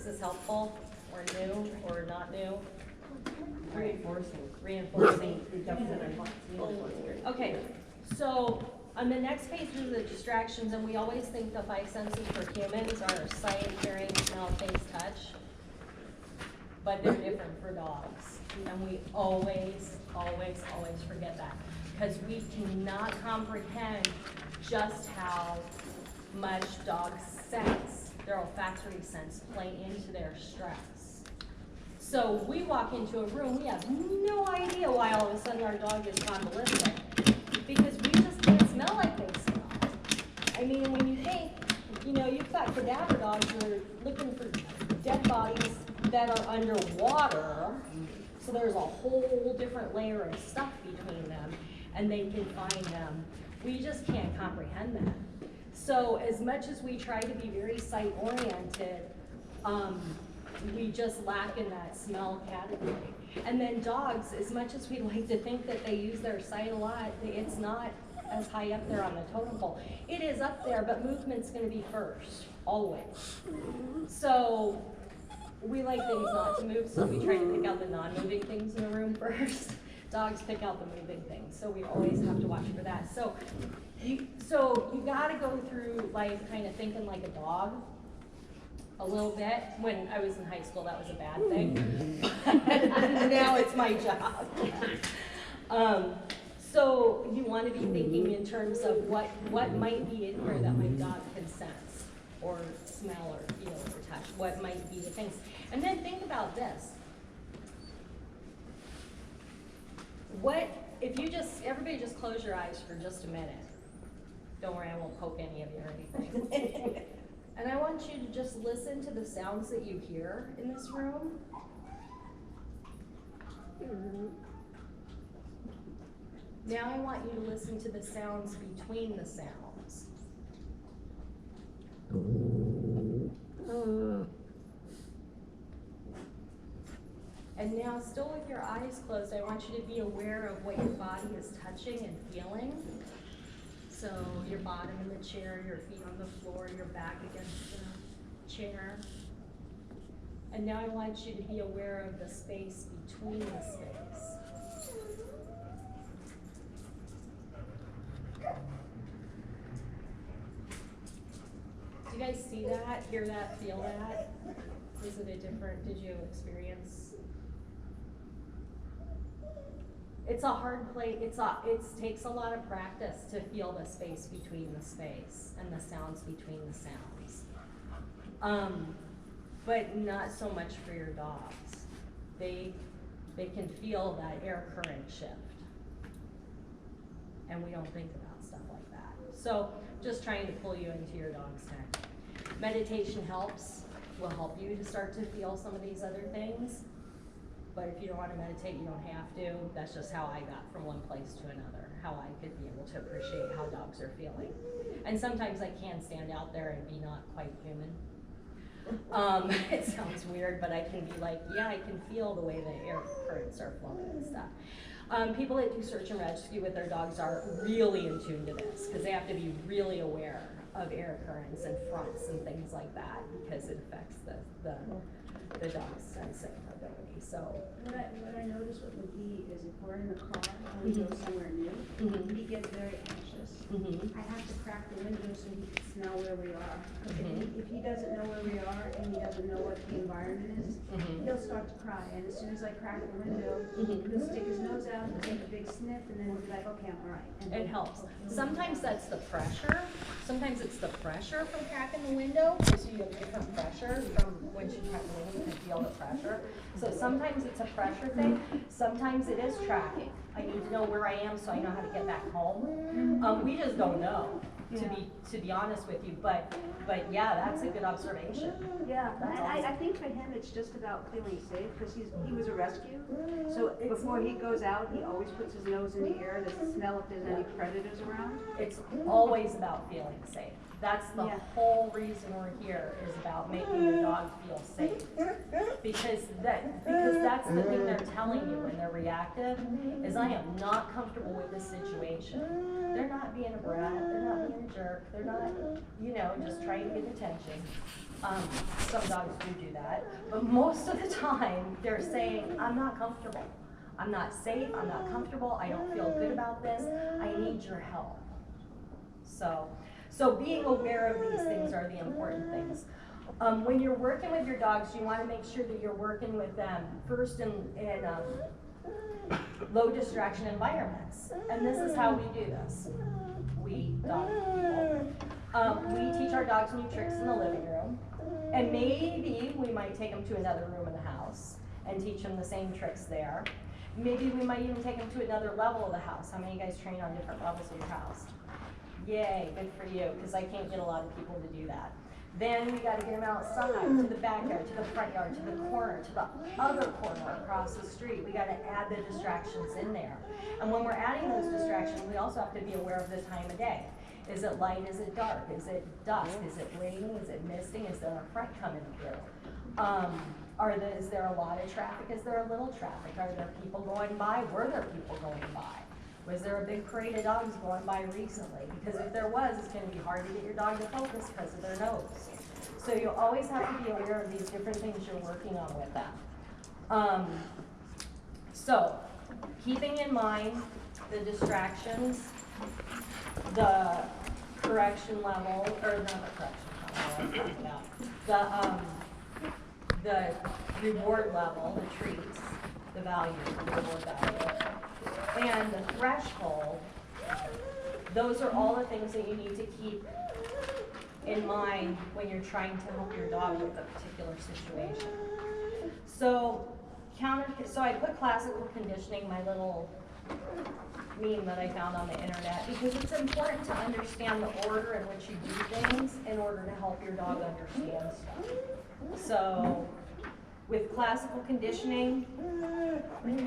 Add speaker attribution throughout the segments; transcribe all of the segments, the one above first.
Speaker 1: this helpful, or new, or not new?
Speaker 2: Reinforcing.
Speaker 1: Reinforcing.
Speaker 2: Definitely.
Speaker 1: Okay, so on the next page is the distractions, and we always think the 5 senses for humans are sight, hearing, smell, taste, touch. But they're different for dogs. And we always forget that. Because we cannot comprehend just how much dogs sense, their olfactory sense, play into their stress. So we walk into a room, we have no idea why all of a sudden our dog is convalescent. Because we just can't smell like they smell. I mean, when you think, you know, you've got cadaver dogs that are looking for dead bodies that are underwater, so there's a whole different layer of stuff between them, and they can find them. We just can't comprehend that. So as much as we try to be very sight-oriented, we just lack in that smell category. And then dogs, as much as we like to think that they use their sight a lot, it's not as high up there on the totem pole. It is up there, but movement's gonna be first, always. So we like things not to move, so we try to pick out the non-moving things in the room first. Dogs pick out the moving things, so we always have to watch for that. So you gotta go through life kind of thinking like a dog a little bit. When I was in high school, that was a bad thing. Now it's my job. So you want to be thinking in terms of what might be in here that my dog can sense, or smell, or feel, or touch. What might be the things. And then think about this. What, if you everybody just close your eyes for just a minute. Don't worry, I won't poke any of you or anything. And I want you to just listen to the sounds that you hear in this room. Now I want you to listen to the sounds between the sounds. And now, still with your eyes closed, I want you to be aware of what your body is touching and feeling. So your bottom in the chair, your feet on the floor, your back against the chair. And now I want you to be aware of the space between the space. Do you guys see that, hear that, feel that? Is it a different, did you experience? It's a hard place, it takes a lot of practice to feel the space between the space and the sounds between the sounds. But not so much for your dogs. They can feel that air current shift. And we don't think about stuff like that. So just trying to pull you into your dog's neck. Meditation will help you to start to feel some of these other things. But if you don't want to meditate, you don't have to. That's just how I got from one place to another, how I could be able to appreciate how dogs are feeling. And sometimes I can stand out there and be not quite human. It sounds weird, but I can be like, yeah, I can feel the way the air currents are flowing and stuff. People that do search and rescue with their dogs are really in tune to this, because they have to be really aware of air currents and fronts and things like that, because it affects the dog's sensing ability. So
Speaker 3: what I notice with McGee is if we're in the car and we go somewhere new, he gets very anxious. I have to crack the window so he can smell where we are. If he doesn't know where we are and he doesn't know what the environment is, he'll start to cry. And as soon as I crack the window, he'll stick his nose out and take a big sniff, and then he'll be like, okay, I'm all right. And
Speaker 1: it helps. Sometimes that's the pressure. Sometimes it's the pressure from cracking the window. So you have different pressure from when you crack the window, you can feel the pressure. So sometimes it's a pressure thing. Sometimes it is tracking. I need to know where I am so I know how to get back home. We just don't know, to be honest with you. But yeah, that's a good observation.
Speaker 3: Yeah, I think for him it's just about feeling safe, because he was a rescue. So before he goes out, he always puts his nose in the air to smell if there's any predators around.
Speaker 1: It's always about feeling safe. That's the whole reason we're here, is about making your dog feel safe. Because that's the thing they're telling you when they're reactive, is I am not comfortable with this situation. They're not being a brat, they're not being a jerk, they're not, you know, just trying to get attention. Some dogs do that, but most of the time, they're saying, I'm not comfortable. I'm not safe, I'm not comfortable, I don't feel good about this, I need your help. So being aware of these things are the important things. When you're working with your dogs, you want to make sure that you're working with them first in low distraction environments. And this is how we do this. We, dog people. We teach our dogs new tricks in the living room. And maybe we might take them to another room in the house and teach them the same tricks there. Maybe we might even take them to another level of the house. How many of you guys train on different levels of your house? Yay, good for you, because I can't get a lot of people to do that. Then we got to get them outside, to the backyard, to the front yard, to the corner, to the other corner across the street. We got to add the distractions in there. And when we're adding those distractions, we also have to be aware of the time of day. Is it light? Is it dark? Is it dusk? Is it raining? Is it misting? Is there a front coming through? Is there a lot of traffic? Is there a little traffic? Are there people going by? Were there people going by? Was there a big parade of dogs going by recently? Because if there was, it's going to be hard to get your dog to focus because of their nose. So you always have to be aware of these different things you're working on with them. So keeping in mind the distractions, the correction level, or not the correction level, the reward level, the treats, the value, the reward value. And the threshold, those are all the things that you need to keep in mind when you're trying to help your dog with a particular situation. So I put classical conditioning, my little meme that I found on the internet, because it's important to understand the order in which you do things in order to help your dog understand stuff. So with classical conditioning,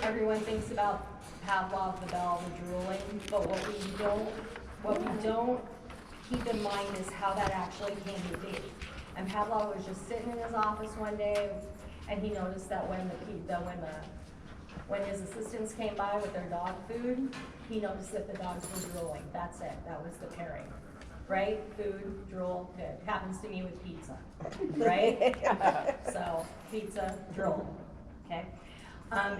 Speaker 1: everyone thinks about Pavlov, the bell, the drooling, but what we don't keep in mind is how that actually came to be. And Pavlov was just sitting in his office one day, and he noticed that when his assistants came by with their dog food, he noticed that the dogs were drooling. That's it. That was the pairing. Right? Food, drool, good. Happens to me with pizza. Right? So, pizza, drool. Okay?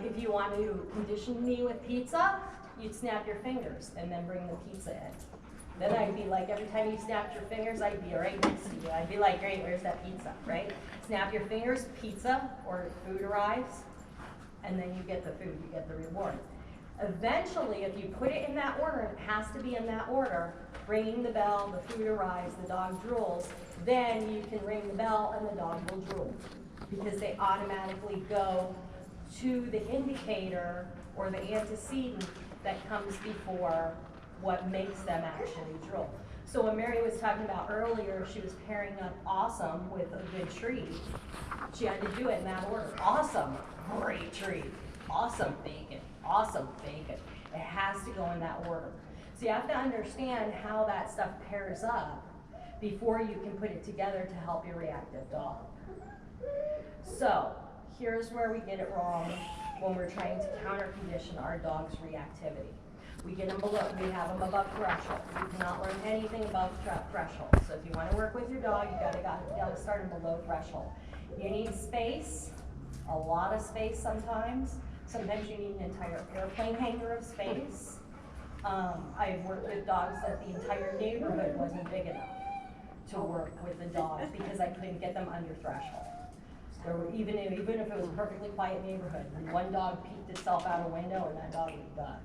Speaker 1: If you want to condition me with pizza, you'd snap your fingers and then bring the pizza in. Then I'd be like, every time you snapped your fingers, I'd be right next to you. I'd be like, great, where's that pizza, right? Snap your fingers, pizza or food arrives, and then you get the food, you get the reward. Eventually, if you put it in that order, and it has to be in that order, ringing the bell, the food arrives, the dog drools, then you can ring the bell and the dog will drool. Because they automatically go to the indicator or the antecedent that comes before what makes them actually drool. So when Mary was talking about earlier, she was pairing up awesome with a good treat. She had to do it in that order. Awesome, great treat. Awesome bacon, awesome bacon. It has to go in that order. So you have to understand how that stuff pairs up before you can put it together to help your reactive dog. So here's where we get it wrong when we're trying to counter condition our dog's reactivity. We get them below, we have them above threshold. You cannot learn anything above threshold. So if you want to work with your dog, you gotta start them below threshold. You need space, a lot of space sometimes. Sometimes you need an entire airplane hangar of space. I've worked with dogs that the entire neighborhood wasn't big enough to work with the dogs because I couldn't get them under threshold. There were, even if it was a perfectly quiet neighborhood, one dog peeked itself out a window and that dog was done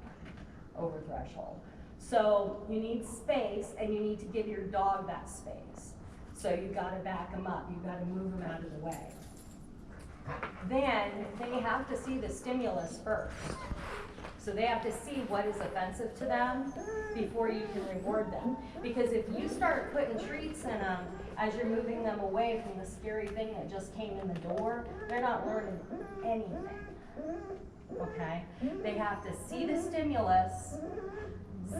Speaker 1: over threshold. So you need space and you need to give your dog that space. So you've got to back them up, you've got to move them out of the way. Then they have to see the stimulus first. So they have to see what is offensive to them before you can reward them. Because if you start putting treats in them as you're moving them away from the scary thing that just came in the door, they're not learning anything. Okay? They have to see the stimulus,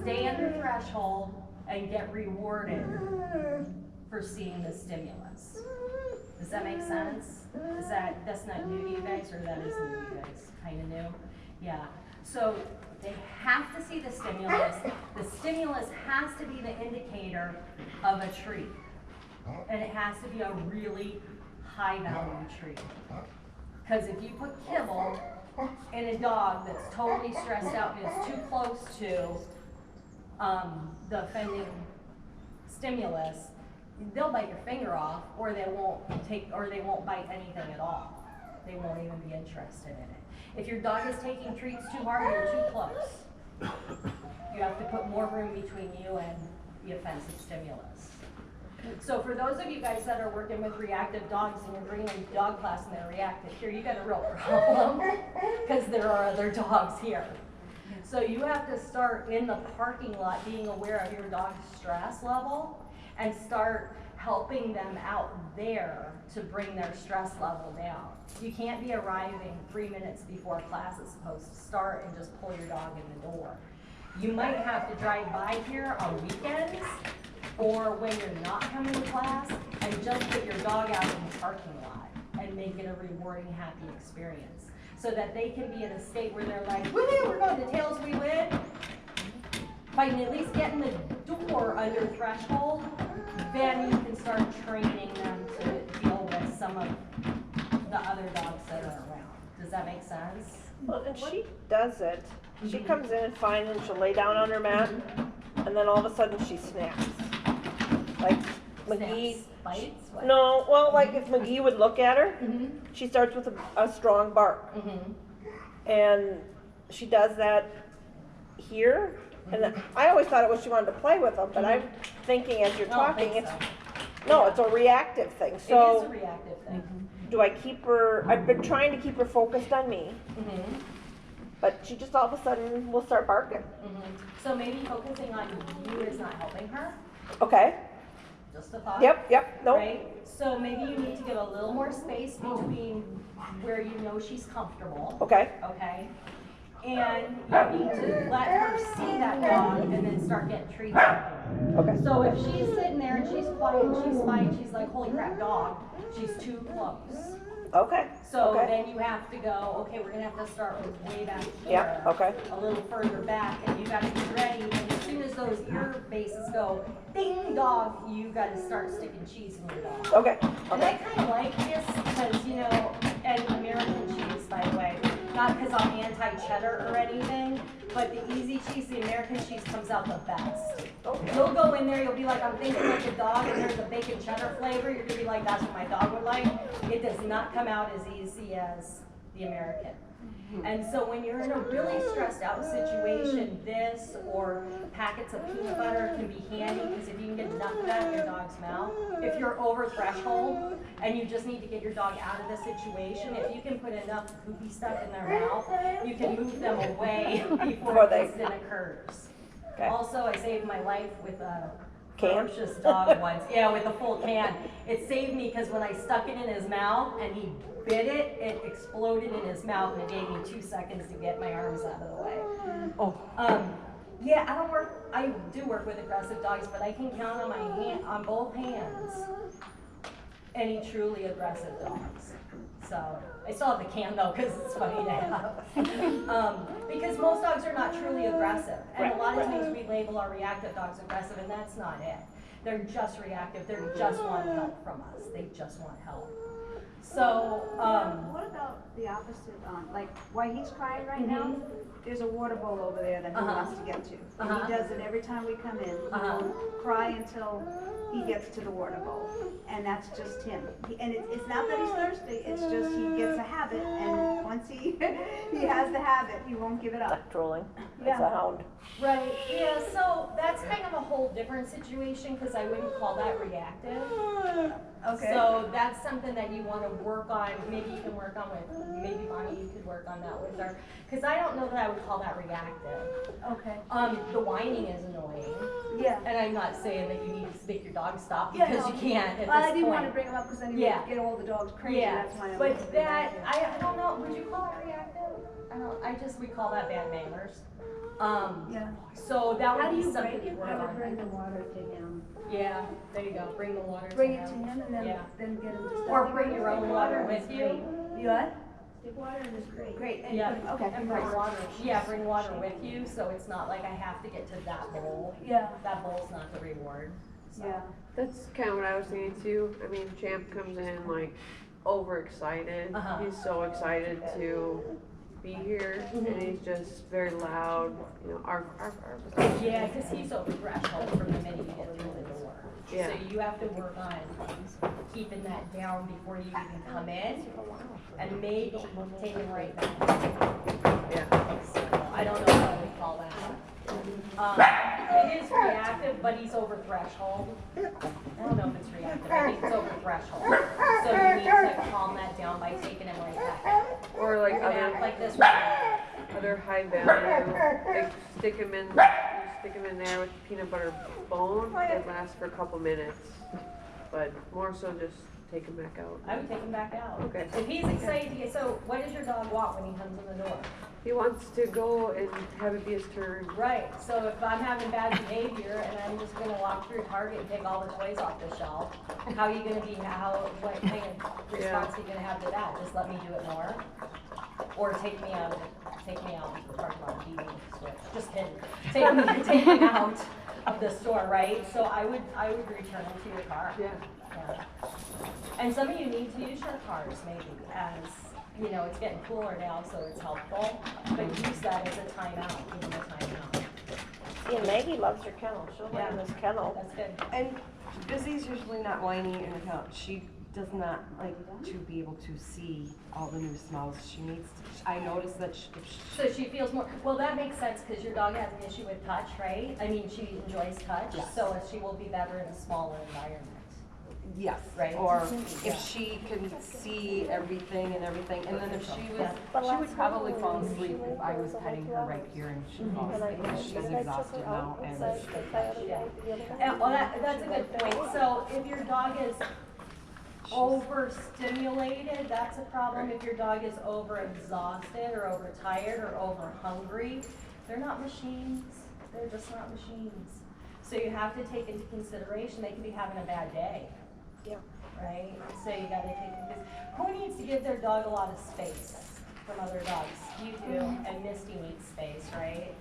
Speaker 1: stay under threshold, and get rewarded for seeing the stimulus. Does that make sense? That's not new to you guys, or that is new to you guys? Kind of new? Yeah. So they have to see the stimulus. The stimulus has to be the indicator of a treat. And it has to be a really high value treat. Because if you put kibble in a dog that's totally stressed out and is too close to the offending stimulus, they'll bite your finger off, or they won't bite anything at all. They won't even be interested in it. If your dog is taking treats too hard, you're too close. You have to put more room between you and the offensive stimulus. So for those of you guys that are working with reactive dogs and you're bringing them to dog class and they're reactive, here you got a real problem because there are other dogs here. So you have to start in the parking lot being aware of your dog's stress level and start helping them out there to bring their stress level down. You can't be arriving 3 minutes before class is supposed to start and just pull your dog in the door. You might have to drive by here on weekends or when you're not coming to class and just put your dog out in the parking lot and make it a rewarding, happy experience so that they can be in a state where they're like, woohoo, we're going to tails, we win. By at least getting the door under threshold, then you can start training them to deal with some of the other dogs that are around. Does that make sense?
Speaker 4: Well, and she does it. She comes in fine and she'll lay down on her mat, and then all of a sudden she snaps. Like McGee.
Speaker 1: Snaps, bites? What?
Speaker 4: No, well, like if McGee would look at her, she starts with a strong bark. And she does that here. And I always thought it was she wanted to play with them, but I'm thinking as you're talking, it's a reactive thing. So
Speaker 1: it is a reactive thing.
Speaker 4: do I keep her? I've been trying to keep her focused on me, but she just all of a sudden will start barking.
Speaker 1: So maybe focusing on you is not helping her.
Speaker 4: Okay.
Speaker 1: Just a thought.
Speaker 4: Yep. Nope.
Speaker 1: Right? So maybe you need to give a little more space between where you know she's comfortable.
Speaker 4: Okay.
Speaker 1: Okay? And you need to let her see that dog and then start getting treats out of her.
Speaker 4: Okay.
Speaker 1: So if she's sitting there and she's quiet and she's fine, she's like, holy crap, dog, she's too close.
Speaker 4: Okay.
Speaker 1: So
Speaker 4: okay.
Speaker 1: then you have to go, okay, we're gonna have to start with way back here.
Speaker 4: Yep, okay.
Speaker 1: A little further back, and you gotta be ready, and as soon as those ear bases go, ding dog, you gotta start sticking cheese in your dog.
Speaker 4: Okay.
Speaker 1: And I kinda like this, because, you know, and American cheese, by the way, not because I'm anti-cheddar or anything, but the easy cheese, the American cheese comes out the best.
Speaker 4: Okay.
Speaker 1: You'll go in there, you'll be like, I'm thinking like a dog, and there's a bacon cheddar flavor, you're gonna be like, that's what my dog would like. It does not come out as easy as the American. And so when you're in a really stressed out situation, this or packets of peanut butter can be handy, because if you can get enough of that in your dog's mouth, if you're over threshold and you just need to get your dog out of the situation, if you can put enough poopy stuff in their mouth, you can move them away before the incident occurs.
Speaker 4: Okay.
Speaker 1: Also, I saved my life with a
Speaker 4: Can?
Speaker 1: ferocious dog once. Yeah, with a full can. It saved me because when I stuck it in his mouth and he bit it, it exploded in his mouth, and it gave me 2 seconds to get my arms out of the way.
Speaker 4: Oh.
Speaker 1: Yeah, I do work with aggressive dogs, but I can count on both hands any truly aggressive dogs. So I still have the can though, because it's funny to have. Because most dogs are not truly aggressive, and a lot of times we label our reactive dogs aggressive, and that's not it. They're just reactive. They just want help from us. They just want help. So,
Speaker 3: What about the opposite, like, while he's crying right now, there's a water bowl over there that he wants to get to. And he does it every time we come in. He will cry until he gets to the water bowl. And that's just him. And it's not that he's thirsty, it's just he gets a habit, and once he has the habit, he won't give it up.
Speaker 4: Not trolling. It's
Speaker 3: Yeah.
Speaker 4: a hound.
Speaker 1: right, yeah, so that's kind of a whole different situation, because I wouldn't call that reactive.
Speaker 3: Okay.
Speaker 1: So that's something that you want to work on. Maybe you can work on with, maybe Bonnie, you could work on that with her. Because I don't know that I would call that reactive.
Speaker 3: Okay.
Speaker 1: The whining is annoying.
Speaker 3: Yeah.
Speaker 1: And I'm not saying that you need to make your dog stop,
Speaker 3: Yeah,
Speaker 1: because
Speaker 3: no.
Speaker 1: you can't at
Speaker 3: Well, I
Speaker 1: this
Speaker 3: didn't want to
Speaker 1: point.
Speaker 3: bring him up because I didn't
Speaker 1: Yeah.
Speaker 3: get all the dogs crazy.
Speaker 1: Yeah,
Speaker 3: That's why I
Speaker 1: but
Speaker 3: wanted to bring
Speaker 1: that,
Speaker 3: it up.
Speaker 1: I don't know, would you call it reactive? We call that bad manners.
Speaker 3: Yeah.
Speaker 1: So that would be something to
Speaker 3: I
Speaker 1: work
Speaker 3: would
Speaker 1: on.
Speaker 3: bring the water to him.
Speaker 1: Yeah, there you go, bring the water to
Speaker 3: Bring it
Speaker 1: him.
Speaker 3: to him, and then,
Speaker 1: Yeah.
Speaker 3: then get them to stop.
Speaker 1: Or bring your own water with you.
Speaker 3: You what? Stick water in is great. Great. And
Speaker 1: Yeah,
Speaker 3: okay.
Speaker 1: and bring water, bring water with you, so it's not like I have to get to that bowl.
Speaker 3: Yeah,
Speaker 1: That bowl's not the reward. So.
Speaker 3: yeah.
Speaker 2: That's kind of what I was thinking too. I mean, Champ comes in like overexcited.
Speaker 1: Uh-huh.
Speaker 2: He's so excited to be here, and he's just very loud. You know, our
Speaker 1: Yeah, because he's over threshold from the minute you get through the door.
Speaker 2: Yeah.
Speaker 1: So you have to work on keeping that down before you even come in, and maybe take him right back.
Speaker 2: yeah.
Speaker 1: So I don't know what we call that. It is reactive, but he's over threshold. I don't know if it's reactive, I think it's over threshold. So you need to calm that down by taking him right back.
Speaker 2: Or like
Speaker 1: You're gonna act
Speaker 2: other
Speaker 1: like this right
Speaker 2: other high value, like stick him in there with peanut butter bone. It lasts for a couple minutes, but more so just take him back out.
Speaker 1: I would take him back out.
Speaker 2: Okay.
Speaker 1: If he's excited to get, so what does your dog want when he comes in the door?
Speaker 2: He wants to go and have it be his turn.
Speaker 1: Right, so if I'm having bad behavior and I'm just gonna walk through Target and take all the toys off the shelf, how are you gonna be, what kind of response are you gonna have to that? Just let me do it more? Or take me out of the parking lot, TV switch, just kidding. Take me out of the store, right? So I would return him to your car.
Speaker 2: Yeah.
Speaker 1: Yeah. And some of you need to use your cars maybe as, you know, it's getting cooler now, so it's helpful, but use that as a timeout, give them a timeout.
Speaker 4: See, and Maggie loves her kennel. She'll lay in this kennel.
Speaker 1: That's good.
Speaker 2: And Busy's usually not whiny in the kennel. She does not like to be able to see all the new smells. She needs to, I noticed that
Speaker 1: So she feels more, well, that makes sense, because your dog has an issue with touch, right? I mean, she enjoys touch,
Speaker 2: Yes.
Speaker 1: so she will be better in a smaller environment.
Speaker 2: yes,
Speaker 1: Right.
Speaker 2: or
Speaker 1: Yeah.
Speaker 2: if she can see everything, and then if she was,
Speaker 1: Yeah.
Speaker 2: she would probably fall asleep if I was petting her right here and she falls asleep, because she's exhausted now and.
Speaker 1: Well, that's a good point. So if your dog is overstimulated, that's a problem. If your dog is overexhausted or overtired or overhungry, they're not machines. They're just not machines. So you have to take into consideration, they could be having a bad day.
Speaker 4: Yeah.
Speaker 1: Right? So you gotta take, because who needs to give their dog a lot of space from other dogs? You do, and Misty needs space, right?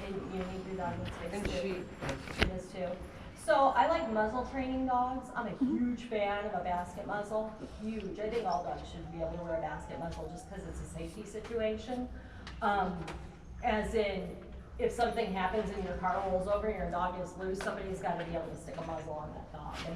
Speaker 1: And you need your dog needs space
Speaker 2: And
Speaker 1: too. She does too. So I like muzzle training dogs. I'm a huge fan of a basket muzzle. Huge. I think all dogs should be able to wear a basket muzzle just because it's a safety situation. As in, if something happens and your car rolls over and your dog is loose, somebody's got to be able to stick a muzzle on that dog. And